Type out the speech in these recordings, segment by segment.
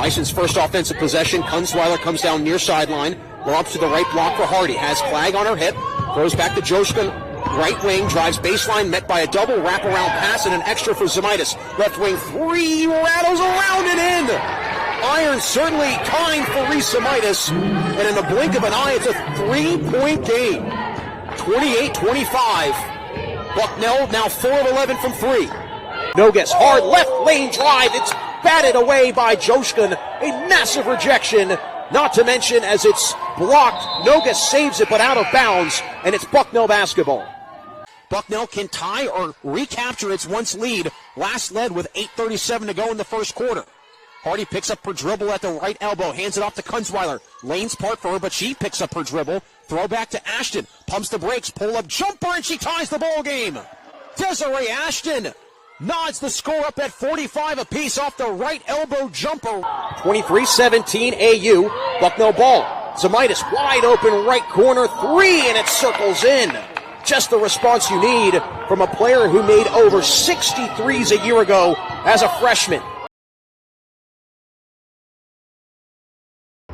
Bison's first offensive possession. Kunzweiler comes down near sideline. Lobs to the right block for Hardy. Has Clegg on her hip. Throws back to Joshkin. Right wing, drives baseline, met by a double wraparound pass and an extra for Zemaitis. Left wing, three, rattles around and in. Iron certainly kind for Reese Zemaitis. And in the blink of an eye, it's a 3-point game. 28-25. Bucknell now 4 of 11 from 3. Nogas, hard left lane drive. It's batted away by Joshkin. A massive rejection. Not to mention, as it's blocked, Nogas saves it but out of bounds, and it's Bucknell basketball. Bucknell can tie or recapture its once lead. Last led with 8:37 to go in the first quarter. Hardy picks up her dribble at the right elbow, hands it off to Kunzweiler. Lanes part for her, but she picks up her dribble. Throw back to Ashton, pumps the brakes, pull-up jumper, and she ties the ball game. Desiree Ashton nods the score up at 45 apiece off the right elbow jumper. 23-17 AU. Bucknell ball. Zemaitis wide open right corner, three, and it circles in. Just the response you need from a player who made over 60 threes a year ago as a freshman.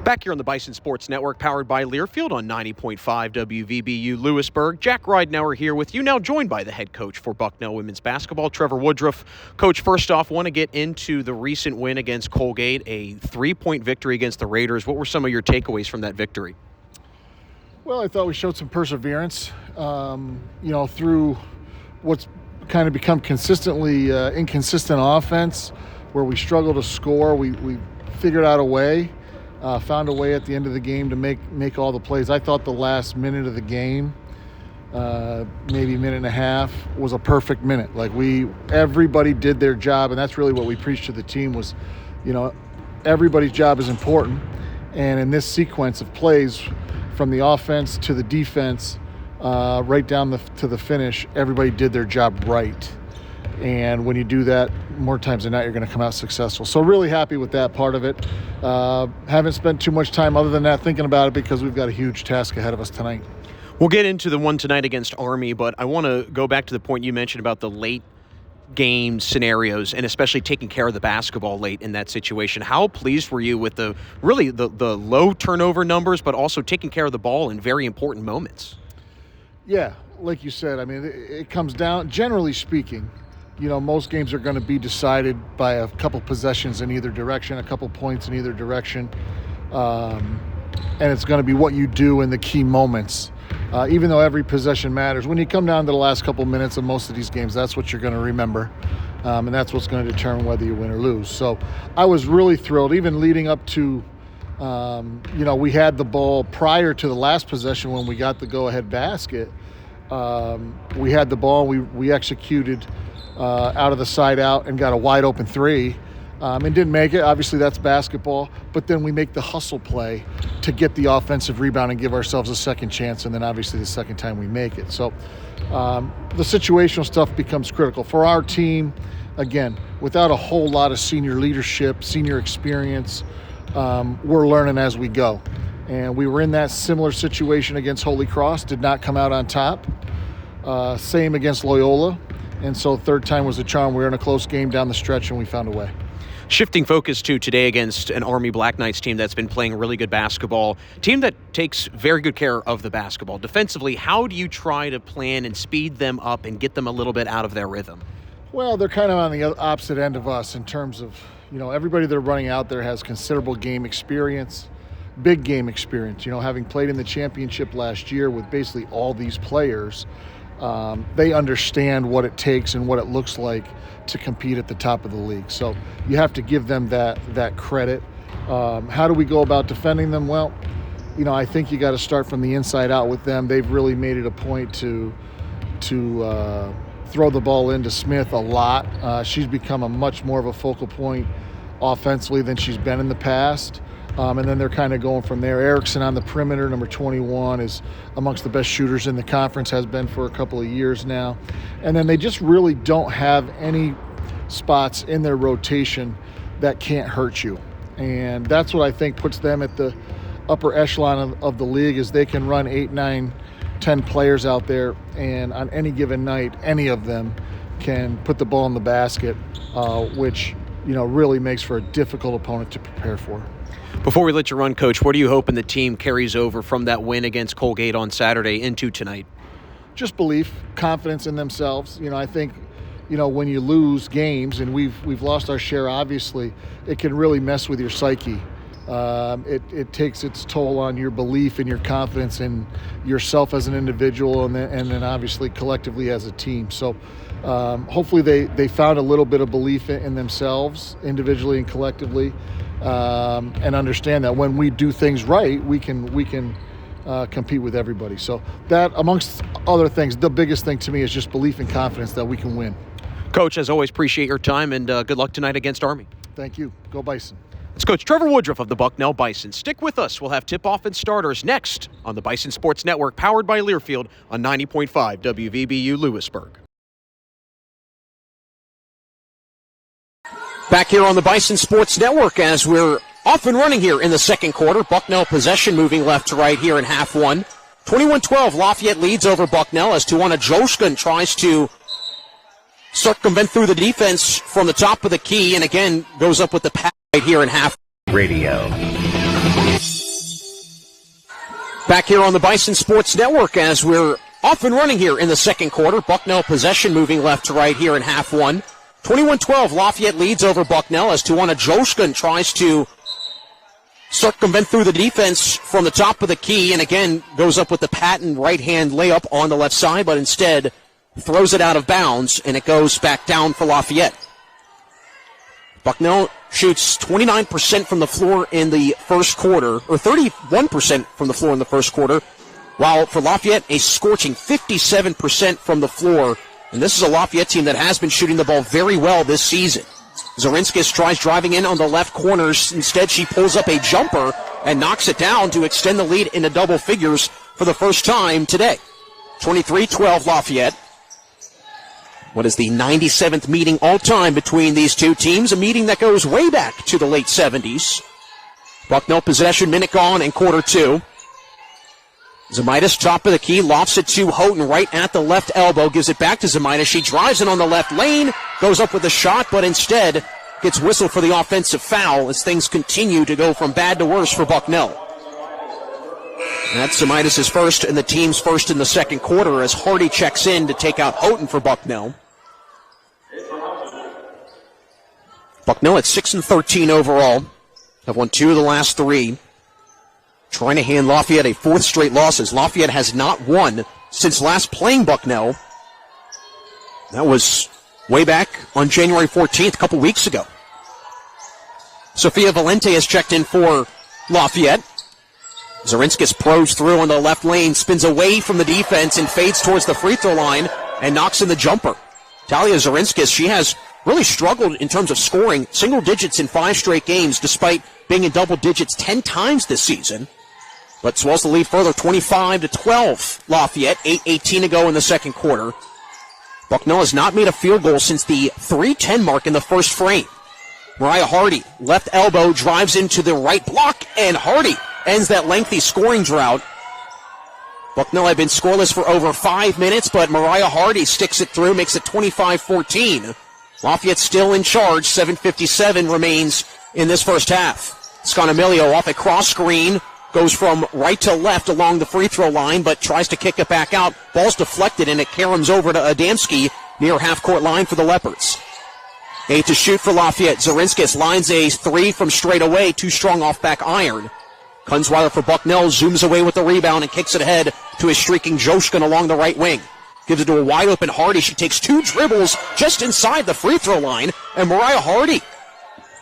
Back here on the Bison Sports Network, powered by Learfield on 90.5 WVBU Lewisburg. Jack Ridenour here with you, now joined by the head coach for Bucknell women's basketball, Trevor Woodruff. Coach, first off, want to get into the recent win against Colgate, a 3-point victory against the Raiders. What were some of your takeaways from that victory? Well, I thought we showed some perseverance, through what's kind of become consistently inconsistent offense, where we struggle to score. We figured out a way. Found a way at the end of the game to make all the plays. I thought the last minute of the game, maybe minute and a half, was a perfect minute. Everybody did their job, and that's really what we preached to the team was, everybody's job is important. And in this sequence of plays, from the offense to the defense, right down to the finish, everybody did their job right. And when you do that, more times than not, you're going to come out successful. So really happy with that part of it. Haven't spent too much time other than that thinking about it because we've got a huge task ahead of us tonight. We'll get into the one tonight against Army, but I want to go back to the point you mentioned about the late game scenarios and especially taking care of the basketball late in that situation. How pleased were you with the low turnover numbers, but also taking care of the ball in very important moments? Yeah, like you said, it comes down, generally speaking, most games are going to be decided by a couple possessions in either direction, a couple points in either direction. And it's going to be what you do in the key moments. Even though every possession matters, when you come down to the last couple minutes of most of these games, that's what you're going to remember. And that's what's going to determine whether you win or lose. So I was really thrilled, even leading up to, we had the ball prior to the last possession when we got the go-ahead basket. We had the ball, we executed out of the side out and got a wide open three and didn't make it. Obviously that's basketball, but then we make the hustle play to get the offensive rebound and give ourselves a second chance, and then obviously the second time we make it. So the situational stuff becomes critical for our team. Again, without a whole lot of senior leadership, senior experience, we're learning as we go. And we were in that similar situation against Holy Cross, did not come out on top. Same against Loyola. And so third time was a charm. We were in a close game down the stretch, and we found a way. Shifting focus to today against an Army Black Knights team that's been playing really good basketball, team that takes very good care of the basketball. Defensively, how do you try to plan and speed them up and get them a little bit out of their rhythm? Well, they're kind of on the opposite end of us in terms of, everybody they're running out there has considerable game experience, big game experience. Having played in the championship last year with basically all these players, they understand what it takes and what it looks like to compete at the top of the league. So you have to give them that credit. How do we go about defending them? Well, I think you got to start from the inside out with them. They've really made it a point to throw the ball into Smith a lot. She's become a much more of a focal point offensively than she's been in the past. And then they're kind of going from there. Erickson on the perimeter, number 21, is amongst the best shooters in the conference, has been for a couple of years now. And then they just really don't have any spots in their rotation that can't hurt you. And that's what I think puts them at the upper echelon of the league, is they can run 8, 9, 10 players out there, and on any given night, any of them can put the ball in the basket, which really makes for a difficult opponent to prepare for. Before we let you run, Coach, what are you hoping the team carries over from that win against Colgate on Saturday into tonight? Just belief, confidence in themselves. I think, when you lose games, and we've lost our share, obviously, it can really mess with your psyche. It takes its toll on your belief and your confidence in yourself as an individual, and then obviously collectively as a team. So hopefully they found a little bit of belief in themselves individually and collectively, and understand that when we do things right, we can compete with everybody. So that, amongst other things, the biggest thing to me is just belief and confidence that we can win. Coach, as always, appreciate your time, and good luck tonight against Army. Thank you. Go Bison. It's Coach Trevor Woodruff of the Bucknell Bison. Stick with us. We'll have tip-off and starters next on the Bison Sports Network, powered by Learfield on 90.5 WVBU Lewisburg. Back here on the Bison Sports Network as we're off and running here in the second quarter. Bucknell possession moving left to right here in half one. 21-12, Lafayette leads over Bucknell as Tawana Joshkin tries to circumvent through the defense from the top of the key, and again goes up with the pass right here in half. Radio. Back here on the Bison Sports Network as we're off and running here in the second quarter. Bucknell possession moving left to right here in half one. 21-12, Lafayette leads over Bucknell as Tawana Joshkin tries to circumvent through the defense from the top of the key, and again goes up with the patent right-hand layup on the left side, but instead throws it out of bounds, and it goes back down for Lafayette. Bucknell shoots 29% from the floor in the first quarter, or 31% from the floor in the first quarter, while for Lafayette, a scorching 57% from the floor. And this is a Lafayette team that has been shooting the ball very well this season. Zorinskis tries driving in on the left corners. Instead, she pulls up a jumper and knocks it down to extend the lead into double figures for the first time today. 23-12 Lafayette. What is the 97th meeting all-time between these two teams? A meeting that goes way back to the late 70s. Bucknell possession, minute gone in quarter two. Zemaitis, top of the key, lofts it to Houghton right at the left elbow, gives it back to Zemaitis. She drives in on the left lane, goes up with a shot, but instead gets whistled for the offensive foul as things continue to go from bad to worse for Bucknell. That's Zemaitis' first and the team's first in the second quarter as Hardy checks in to take out Houghton for Bucknell. Bucknell at 6-13 overall. Have won 2 of the last 3. Trying to hand Lafayette a 4th straight loss as Lafayette has not won since last playing Bucknell. That was way back on January 14th, a couple weeks ago. Sofia Valente has checked in for Lafayette. Zorinskis pros through on the left lane, spins away from the defense and fades towards the free throw line and knocks in the jumper. Talia Zorinskis, she has really struggled in terms of scoring single digits in 5 straight games despite being in double digits 10 times this season. But swells the lead further, 25-12 Lafayette, 8:18 to go in the second quarter. Bucknell has not made a field goal since the 3:10 mark in the first frame. Mariah Hardy, left elbow, drives into the right block, and Hardy ends that lengthy scoring drought. Bucknell had been scoreless for over 5 minutes, but Mariah Hardy sticks it through, makes it 25-14. Lafayette still in charge, 7:57 remains in this first half. Scanamilio off a cross screen, goes from right to left along the free throw line, but tries to kick it back out. Ball's deflected, and it caroms over to Adamski near half-court line for the Leopards. 8 to shoot for Lafayette. Zorinskis lines a 3 from straight away, too strong off back iron. Kunzweiler for Bucknell zooms away with the rebound and kicks it ahead to his streaking Joshkin along the right wing. Gives it to a wide-open Hardy. She takes 2 dribbles just inside the free throw line, and Mariah Hardy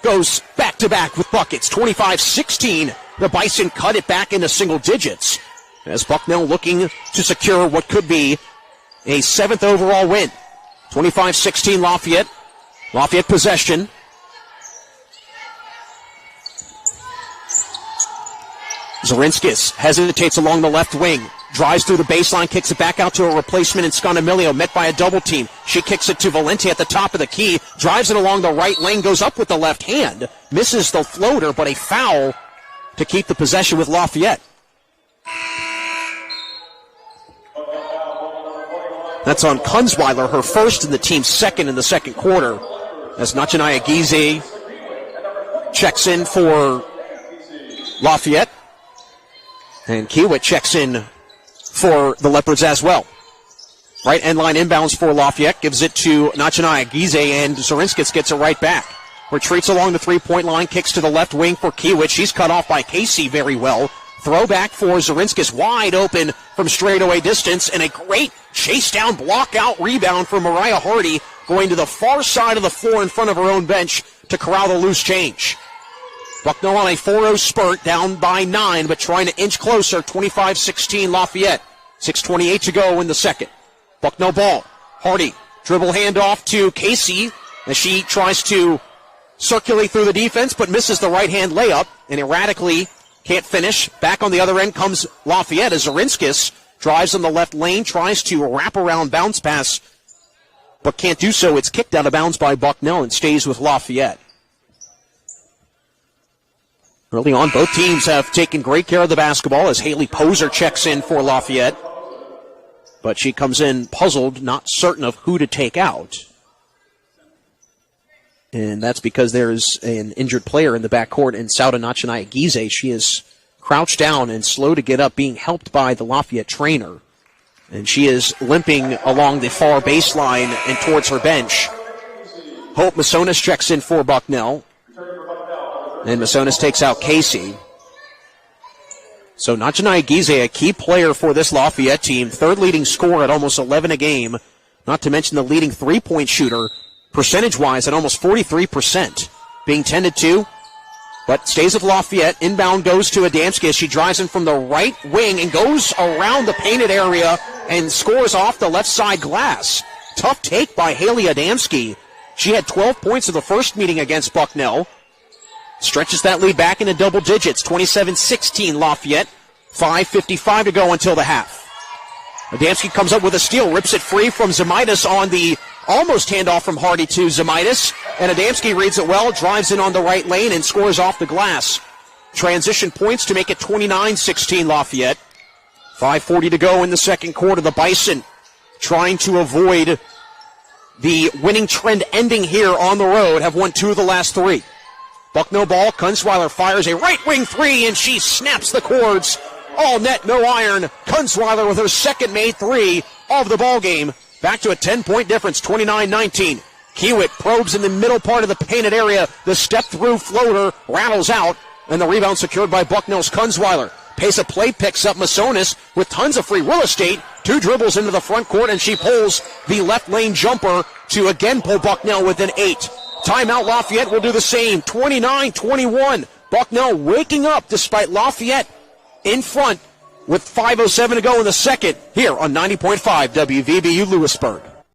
goes back-to-back with buckets. 25-16. The Bison cut it back into single digits as Bucknell looking to secure what could be a 7th overall win. 25-16 Lafayette. Lafayette possession. Zorinskis hesitates along the left wing. Drives through the baseline, kicks it back out to a replacement in Scanamilio, met by a double team. She kicks it to Valente at the top of the key, drives it along the right lane, goes up with the left hand, misses the floater, but a foul to keep the possession with Lafayette. That's on Kunzweiler, her first and the team's second in the second quarter, as Nachanaya Gize checks in for Lafayette. And Kiewit checks in for the Leopards as well. Right end line inbounds for Lafayette. Gives it to Nachanaya Gize, and Zorinskas gets it right back. Retreats along the three-point line. Kicks to the left wing for Kiewit. She's cut off by Casey very well. Throwback for Zorinskas, wide open from straightaway distance, and a great chase down, block out rebound for Mariah Hardy, going to the far side of the floor in front of her own bench to corral the loose change. Bucknell on a 4-0 spurt, down by 9, but trying to inch closer. 25-16 Lafayette. 6:28 to go in the second. Bucknell ball. Hardy, dribble handoff to Casey as she tries to circulate through the defense, but misses the right-hand layup and erratically can't finish. Back on the other end comes Lafayette as Zorinskas drives on the left lane, tries to wrap around bounce pass, but can't do so. It's kicked out of bounds by Bucknell and stays with Lafayette. Early on, both teams have taken great care of the basketball as Haley Poser checks in for Lafayette. But she comes in puzzled, not certain of who to take out. And that's because there's an injured player in the backcourt in Sauda Nachanaya Gize. She is crouched down and slow to get up, being helped by the Lafayette trainer. And she is limping along the far baseline and towards her bench. Hope Masonis checks in for Bucknell. And Masonis takes out Casey. So Nachanaya Gize, a key player for this Lafayette team. Third leading scorer at almost 11 a game. Not to mention the leading three-point shooter, percentage-wise at almost 43%. Being tended to, but stays with Lafayette. Inbound goes to Adamski as she drives in from the right wing and goes around the painted area and scores off the left side glass. Tough take by Haley Adamski. She had 12 points in the first meeting against Bucknell. Stretches that lead back into double digits. 27-16 Lafayette. 5:55 to go until the half. Adamski comes up with a steal, rips it free from Zemaitis on the almost handoff from Hardy to Zemaitis. And Adamski reads it well, drives in on the right lane, and scores off the glass. Transition points to make it 29-16 Lafayette. 5:40 to go in the second quarter. The Bison trying to avoid the winning trend ending here on the road, have won 2 of the last 3. Bucknell ball. Kunzweiler fires a right wing 3, and she snaps the cords. All net, no iron. Kunzweiler with her second made 3 of the ball game. Back to a 10-point difference, 29-19. Kiewit probes in the middle part of the painted area. The step-through floater rattles out, and the rebound secured by Bucknell's Kunzweiler. Pace of play picks up Masonis with tons of free real estate. 2 dribbles into the front court, and she pulls the left lane jumper to again pull Bucknell within 8. Timeout, Lafayette will do the same. 29-21. Bucknell waking up despite Lafayette in front with 5:07 to go in the second here on 90.5 WVBU Lewisburg.